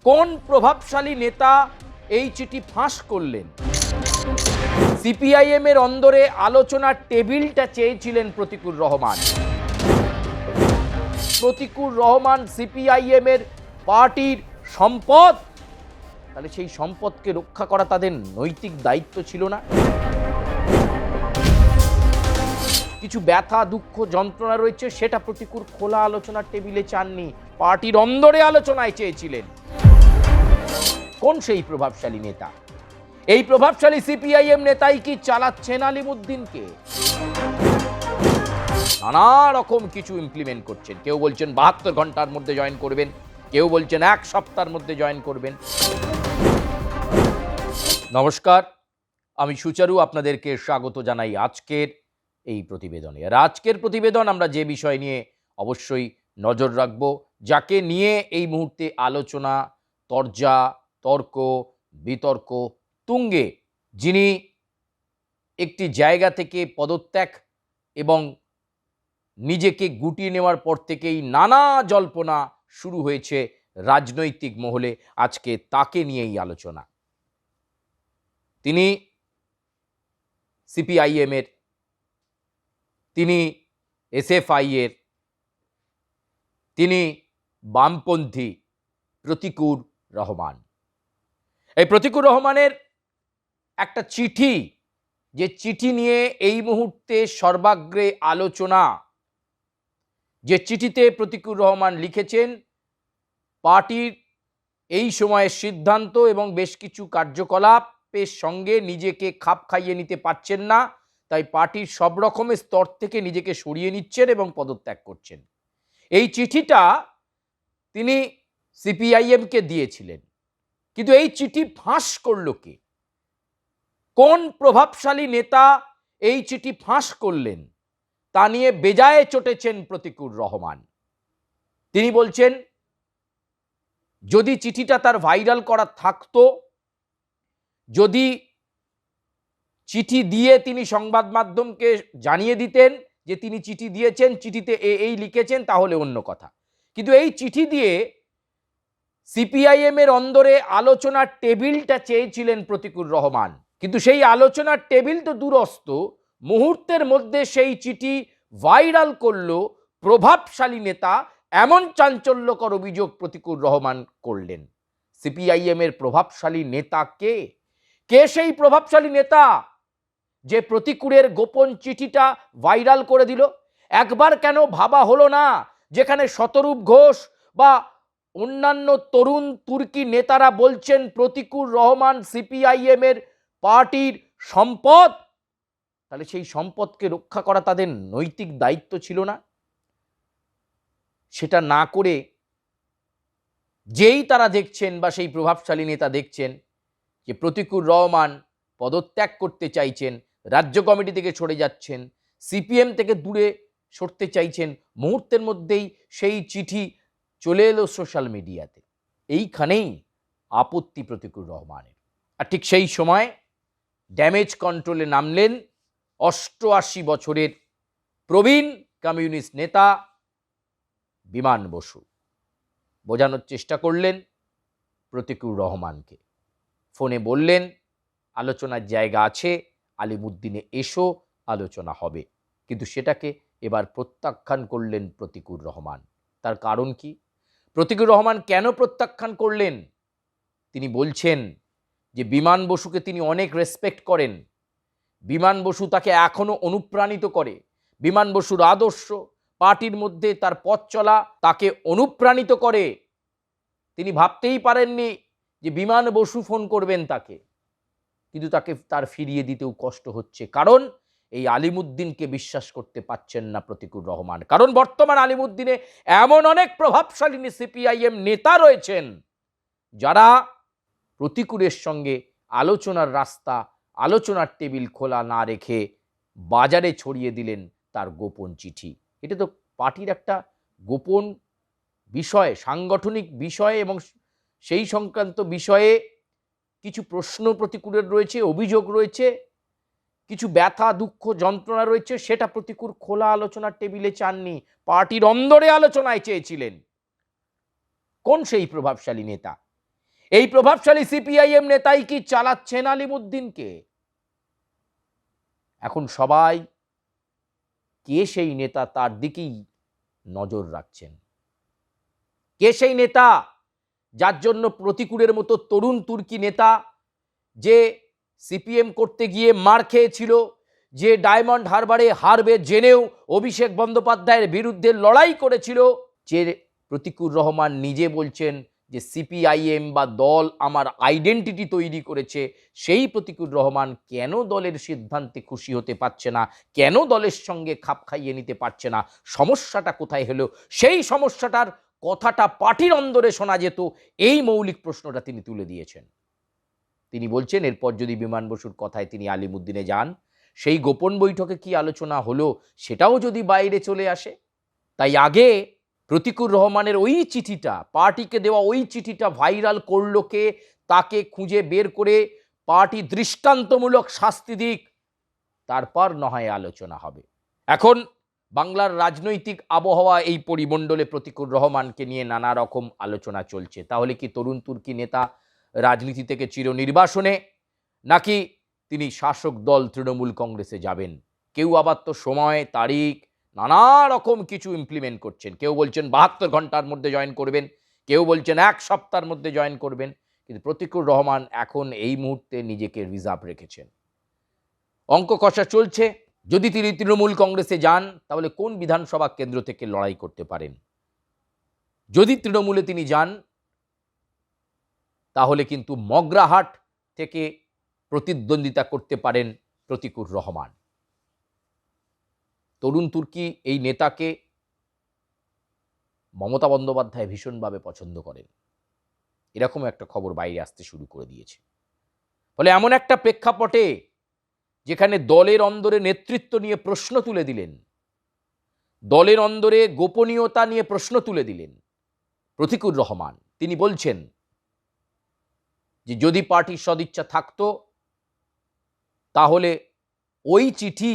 কোন প্রভাবশালী নেতা এই চিঠি ফাঁস করলেন? সিপিআইএম এর অন্দরে আলোচনার টেবিলটা চেয়েছিলেন প্রতিকুর রহমান। প্রতিকুর রহমান সিপিআইএম এর পার্টির সম্পদ, তাহলে সেই সম্পদকে রক্ষা করা তাদের নৈতিক দায়িত্ব ছিল না? কিছু ব্যথা, দুঃখ, যন্ত্রণা রয়েছে, সেটা প্রতিকুর খোলা আলোচনার টেবিলে চাননি, পার্টির অন্দরে আলোচনায় চেয়েছিলেন। কোন সেই প্রভাবশালী নেতা? এই প্রভাবশালী সিপিআইএম নেতাই কি চালাচ্ছেন আলিমুদ্দিনকে? নানা রকম কিছু ইমপ্লিমেন্ট করছেন। কেউ বলছেন 72 ঘন্টার মধ্যে জয়েন করবেন, কেউ বলছেন 1 সপ্তাহের মধ্যে জয়েন করবেন। নমস্কার, আমি সুচারু, আপনাদেরকে স্বাগত জানাই আজকের এই প্রতিবেদনে। আর আজকের প্রতিবেদন আমরা যে বিষয় নিয়ে অবশ্যই নজর রাখব, যাকে নিয়ে এই মুহূর্তে আলোচনা, তরজা, তর্ক, বিতর্ক তুঙ্গে, যিনি একটি জায়গা থেকে পদত্যাগ এবং নিজেকে গুটিয়ে নেওয়ার পর থেকেই নানা জল্পনা শুরু হয়েছে রাজনৈতিক মহলে, আজকে তাকে নিয়েই আলোচনা। তিনি সিপিআইএম এর, তিনি এসএফআই এর, তিনি বামপন্থী প্রতিকুর রহমান। এই প্রতিকুর রহমানের একটা চিঠি, যে চিঠি নিয়ে এই মুহূর্তে সর্বাগ্রে আলোচনা, যে চিঠিতে প্রতিকুর রহমান লিখেছেন পার্টির এই সময়ের সিদ্ধান্ত এবং বেশ কিছু কার্যকলাপের সঙ্গে নিজেকে খাপ খাইয়ে নিতে পারছেন না, তাই পার্টির সব রকমের স্তর থেকে নিজেকে সরিয়ে নিচ্ছেন এবং পদত্যাগ করছেন। এই চিঠিটা তিনি সিপিআইএমকে দিয়েছিলেন, কিন্তু এই চিঠি ফাঁস করল কে? কোন প্রভাবশালী নেতা এই চিঠি ফাঁস করলেন তা নিয়ে বেজায় চটেছেন প্রতিকুর রহমান। তিনি বলছেন, যদি চিঠিটা তার ভাইরাল করা থাকতো, যদি চিঠি দিয়ে তিনি সংবাদ মাধ্যমকে জানিয়ে দিতেন যে তিনি চিঠি দিয়েছেন, চিঠিতে এই লিখেছেন, তাহলে অন্য কথা। কিন্তু এই চিঠি দিয়ে সিপিআইএম এর অন্দরে আলোচনার টেবিলটা চেয়েছিলেন প্রতিকুর রহমান, কিন্তু সেই আলোচনার টেবিল তো দূরস্থ, মুহূর্তের মধ্যে সেই চিঠি ভাইরাল করল প্রভাবশালী নেতা। এমন চাঞ্চল্যকর অভিযোগ প্রতিকুর রহমান করলেন। সিপিআইএম এর প্রভাবশালী নেতা কে? কে সেই প্রভাবশালী নেতা যে প্রতিকুরের গোপন চিঠিটা ভাইরাল করে দিল? একবার কেন ভাবা হলো না, যেখানে শতরূপ ঘোষ বা অন্যান্য তরুণ তুর্কি নেতারা বলছেন প্রতিকুর রহমান সিপিআইএম এর পার্টির সম্পদ, তাহলে সেই সম্পদকে রক্ষা করা তাদের নৈতিক দায়িত্ব ছিল না? সেটা না করে যেই তারা দেখছেন বা সেই প্রভাবশালী নেতা দেখছেন যে প্রতিকুর রহমান পদত্যাগ করতে চাইছেন, রাজ্য কমিটি থেকে সরে যাচ্ছেন, সিপিএম থেকে দূরে সরতে চাইছেন, মুহূর্তের মধ্যেই সেই চিঠি চলে এলো সোশ্যাল মিডিয়াতে। এইখানেই আপত্তি প্রতিকুর রহমানের। আর ঠিক সেই সময় ড্যামেজ কন্ট্রোলে নামলেন 88 বছরের প্রবীণ কমিউনিস্ট নেতা বিমান বসু। বোঝানোর চেষ্টা করলেন প্রতিকুর রহমানকে, ফোনে বললেন আলোচনার জায়গা আছে, আলিমুদ্দিনে এসো, আলোচনা হবে। কিন্তু সেটাকে এবার প্রত্যাখ্যান করলেন প্রতিকুর রহমান। তার কারণ কি? প্রতিকুর রহমান কেন প্রত্যাখ্যান করলেন? তিনি বলছেন যে বিমান বসুকে তিনি অনেক রেসপেক্ট করেন, বিমান বসু তাকে এখনো অনুপ্রাণিত করে, বিমান বসুর আদর্শ, পার্টির মধ্যে তার পথ চলা তাকে অনুপ্রাণিত করে। তিনি ভাবতেই পারেননি যে বিমান বসু ফোন করবেন তাকে, কিন্তু তাকে তার ফিরিয়ে দিতেও কষ্ট হচ্ছে, কারণ এই আলিমুদ্দিনকে বিশ্বাস করতে পারছেন না প্রতিকুর রহমান। কারণ বর্তমান আলিমুদ্দিনে এমন অনেক প্রভাবশালী সিপিআইএম নেতা রয়েছেন যারা প্রতিকুরের সঙ্গে আলোচনার রাস্তা, আলোচনার টেবিল খোলা না রেখে বাজারে ছড়িয়ে দিলেন তার গোপন চিঠি। এটা তো পার্টির একটা গোপন বিষয়, সাংগঠনিক বিষয়, এবং সেই সংক্রান্ত বিষয়ে কিছু প্রশ্ন প্রতিকুরের রয়েছে, অভিযোগ রয়েছে, কিছু ব্যথা, দুঃখ, যন্ত্রণা রয়েছে, সেটা প্রতিকুর খোলা আলোচনার টেবিলে চাননি, পার্টির অন্দরে আলোচনায় চেয়েছিলেন। কোন সেই প্রভাবশালী নেতা? এই প্রভাবশালী সিপিআইএম নেতাই কি চালাচ্ছেন আলিমুদ্দিনকে? এখন সবাই কে সেই নেতা তার দিকেই নজর রাখছেন। কে সেই নেতা যার জন্য প্রতিকূলের মতো তরুণ তুর্কি নেতা, যে সিপিএম করতে গিয়ে মার খেয়েছিল, যে ডায়মন্ড হারবারে হারবে জেনেও অভিষেক বন্দ্যোপাধ্যায়ের বিরুদ্ধে লড়াই করেছিল, যে প্রতিকুর রহমান নিজে বলছেন যে সিপিআইএম বা দল আমার আইডেন্টিটি তৈরি করেছে, সেই প্রতিকুর রহমান কেন দলের সিদ্ধান্তে খুশি হতে পারছে না, কেন দলের সঙ্গে খাপ খাইয়ে নিতে পারছে না, সমস্যাটা কোথায় হলো? সেই সমস্যাটার কথাটা পার্টির অন্দরে শোনা যেত, এই মৌলিক প্রশ্নটা তিনি তুলে দিয়েছেন। তিনি বলছেন এরপর যদি বিমান বসুর কথায় তিনি আলিমুদ্দিনে যান, সেই গোপন বৈঠকে কি আলোচনা হলো সেটাও যদি বাইরে চলে আসে। তাই আগে প্রতিকুর রহমানের ওই চিঠিটা, পার্টিকে দেওয়া ওই চিঠিটা ভাইরাল করলো কে, তাকে খুঁজে বের করে পার্টি দৃষ্টান্তমূলক শাস্তি দিক, তারপর নয় আলোচনা হবে। এখন বাংলার রাজনৈতিক আবহাওয়া এই পরিমণ্ডলে প্রতিকুর রহমানকে নিয়ে নানা রকম আলোচনা চলছে। তাহলে কি তরুণ তুর্কি নেতা রাজনীতি থেকে চিরনির্বাসনে, নাকি তিনি শাসক দল তৃণমূল কংগ্রেসে যাবেন? কেউ আবার তো সময় তারিখ নানা রকম কিছু ইমপ্লিমেন্ট করছেন। কেউ বলছেন 72 ঘন্টার মধ্যে জয়েন করবেন, কেউ বলছেন 1 সপ্তাহের মধ্যে জয়েন করবেন। কিন্তু প্রতিকুর রহমান এখন এই মুহূর্তে নিজেকে রিজার্ভ রেখেছেন। অঙ্ক কষা চলছে, যদি তিনি তৃণমূল কংগ্রেসে যান তাহলে কোন বিধানসভা কেন্দ্র থেকে লড়াই করতে পারেন। যদি তৃণমূলে তিনি যান তাহলে কিন্তু মগরাহাট থেকে প্রতিদ্বন্দ্বিতা করতে পারেন প্রতিকুর রহমান। তরুণ তুর্কি এই নেতাকে মমতা বন্দ্যোপাধ্যায় ভীষণভাবে পছন্দ করেন, এরকম একটা খবর বাইরে আসতে শুরু করে দিয়েছে। ফলে এমন একটা প্রেক্ষাপটে যেখানে দলের অন্দরে নেতৃত্ব নিয়ে প্রশ্ন তুলে দিলেন, দলের অন্দরে গোপনীয়তা নিয়ে প্রশ্ন তুলে দিলেন প্রতিকুর রহমান, তিনি বলছেন যে যদি পার্টির সদিচ্ছা থাকতো তাহলে ওই চিঠি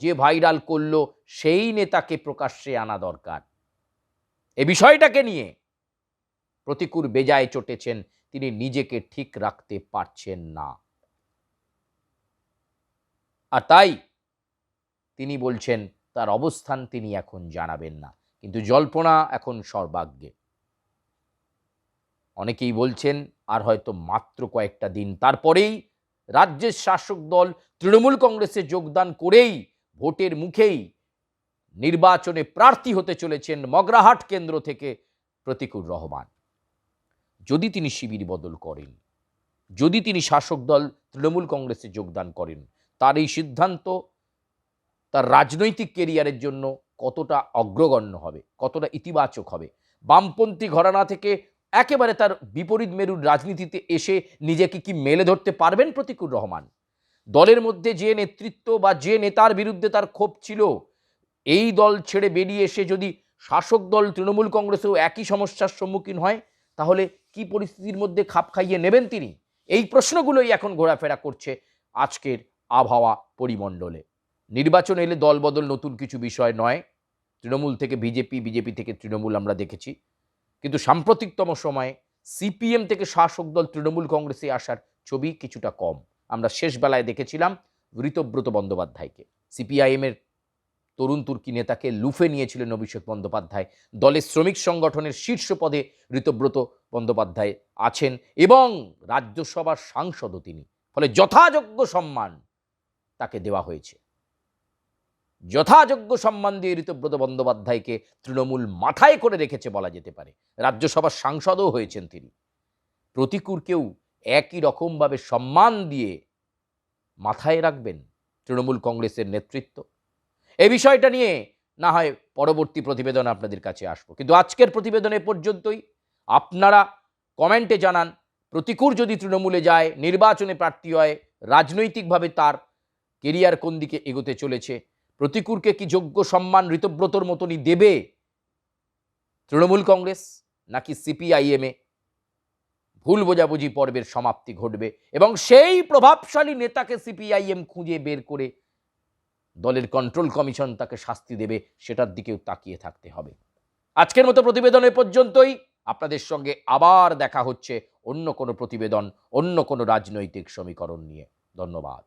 যে ভাইরাল করলো সেই নেতাকে প্রকাশ্যে আনা দরকার। এ বিষয়টাকে নিয়ে প্রতিকুর বেজায় চটেছেন, তিনি নিজেকে ঠিক রাখতে পারছেন না। আর তাই তিনি বলছেন তার অবস্থান তিনি এখন জানাবেন না। কিন্তু জল্পনা এখন সর্বাগ্রে। অনেকেই বলছেন আর হয়তো মাত্র কয়েকটা দিন, তারপরেই রাজ্যের শাসক দল তৃণমূল কংগ্রেসে যোগদান করেই ভোটের মুখেই নির্বাচনে প্রার্থী হতে চলেছেন মগরাহাট কেন্দ্র থেকে প্রতিকুর রহমান। যদি তিনি শিবির বদল করেন, যদি তিনি শাসক দল তৃণমূল কংগ্রেসে যোগদান করেন, তার এই সিদ্ধান্ত তার রাজনৈতিক কেরিয়ারের জন্য কতটা অগ্রগণ্য হবে, কতটা ইতিবাচক হবে। বামপন্থী ঘরানা থেকে একেবারে তার বিপরীত মেরুর রাজনীতিতে এসে নিজেকে কি মেলে ধরতে পারবেন প্রতিকুর রহমান? দলের মধ্যে যে নেতৃত্ব বা যে নেতার বিরুদ্ধে তার ক্ষোভ ছিল, এই দল ছেড়ে বেরিয়ে এসে যদি শাসক দল তৃণমূল কংগ্রেসেও একই সমস্যার সম্মুখীন হয়, তাহলে কি পরিস্থিতির মধ্যে খাপ খাইয়ে নেবেন তিনি? এই প্রশ্নগুলোই এখন ঘোরাফেরা করছে আজকের আবহাওয়া পরিমণ্ডলে। নির্বাচন এলে দলবদল নতুন কিছু বিষয় নয়। তৃণমূল থেকে বিজেপি, বিজেপি থেকে তৃণমূল আমরা দেখেছি, কিন্তু সাম্প্রতিকতম সময়ে সিপিএম থেকে শাসক দল তৃণমূল কংগ্রেসে আসার ছবি কিছুটা কম। আমরা শেষ বেলায় দেখেছিলাম ঋতব্রত বন্দ্যোপাধ্যায়কে, সিপিআইএমের তরুণ তুর্কি নেতাকে লুফে নিয়েছিলেন অভিষেক বন্দ্যোপাধ্যায়। দলের শ্রমিক সংগঠনের শীর্ষ পদে ঋতব্রত বন্দ্যোপাধ্যায় আছেন এবং রাজ্যসভার সাংসদও তিনি। ফলে যথাযোগ্য সম্মান তাকে দেওয়া হয়েছে। যথাযোগ্য সম্মান দিয়ে ঋতব্রত বন্দ্যোপাধ্যায়কে তৃণমূল মাথায় করে রেখেছে বলা যেতে পারে। রাজ্যসভার সাংসদও হয়েছেন তিনি। প্রতিকুরকেও একই রকমভাবে সম্মান দিয়ে মাথায় রাখবেন তৃণমূল কংগ্রেসের নেতৃত্ব। এই বিষয়টা নিয়ে না হয় পরবর্তী প্রতিবেদন আপনাদের কাছে আসবো, কিন্তু আজকের প্রতিবেদনে পর্যন্তই। আপনারা কমেন্টে জানান, প্রতিকুর যদি তৃণমূলে যায়, নির্বাচনে প্রার্থী হয়, রাজনৈতিকভাবে তার কেরিয়ার কোন দিকে এগোতে চলেছে, প্রতিকুরকে কি যোগ্য সম্মান ঋতব্রতর মতনই দেবে তৃণমূল কংগ্রেস, নাকি সিপিআইএমে ভুল বোঝাবুঝি পর্বের সমাপ্তি ঘটবে এবং সেই প্রভাবশালী নেতাকে সিপিআইএম খুঁজে বের করে দলের কন্ট্রোল কমিশন তাকে শাস্তি দেবে, সেটার দিকেও তাকিয়ে থাকতে হবে। আজকের মতো প্রতিবেদনে পর্যন্তই। আপনাদের সঙ্গে আবার দেখা হচ্ছে অন্য কোনো প্রতিবেদন, অন্য কোনো রাজনৈতিক সমীকরণ নিয়ে। ধন্যবাদ।